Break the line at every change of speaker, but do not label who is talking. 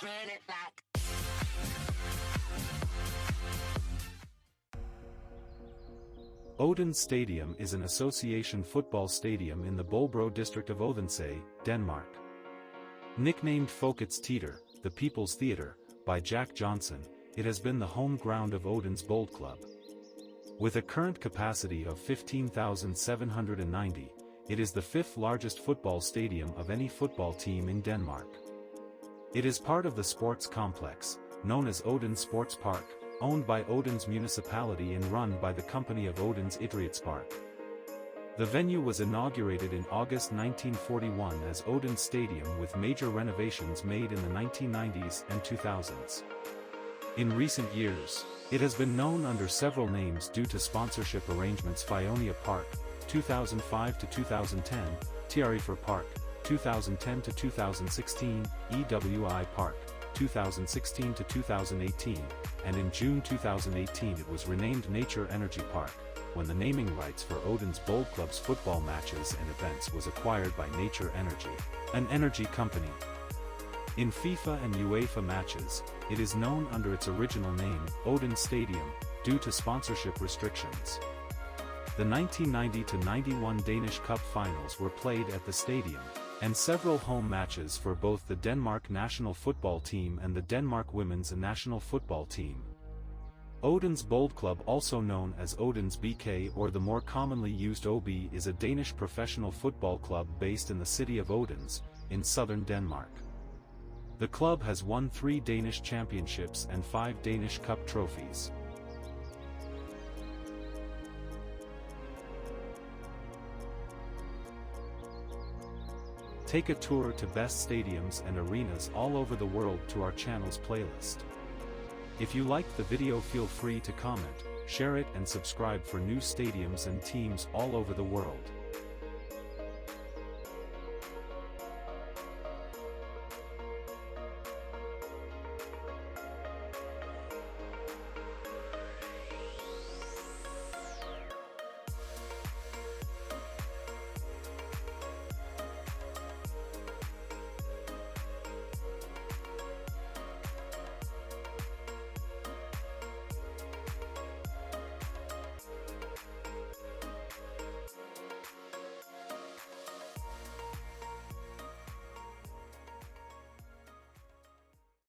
Let's run it back.
Odense Stadium is an association football stadium in the Bolbro district of Odense, Denmark. Nicknamed Folkets Teater, the People's Theatre, by Jack Johnson, it has been the home ground of Odense Boldklub. With a current capacity of 15,790, it is the fifth largest football stadium of any football team in Denmark. It is part of the sports complex, known as Odense Sports Park, owned by Odens Municipality and run by the company of Odense Idrætspark. The venue was inaugurated in August 1941 as Odense Stadium with major renovations made in the 1990s and 2000s. In recent years, it has been known under several names due to sponsorship arrangements: Fionia Park, 2005 to 2010, TRE-FOR Park, 2010 to 2016, EWI Park, 2016 to 2018, and in June 2018 it was renamed Nature Energy Park, when the naming rights for Odense Boldklub's football matches and events was acquired by Nature Energy, an energy company. In FIFA and UEFA matches, it is known under its original name, Odense Stadium, due to sponsorship restrictions. The 1990-91 Danish Cup Finals were played at the stadium, and several home matches for both the Denmark national football team and the Denmark women's national football team. Odense Boldklub, also known as Odense BK or the more commonly used OB, is a Danish professional football club based in the city of Odense, in southern Denmark. The club has won 3 Danish championships and 5 Danish Cup trophies. Take a tour to best stadiums and arenas all over the world to our channel's playlist. If you liked the video, feel free to comment, share it and subscribe for new stadiums and teams all over the world.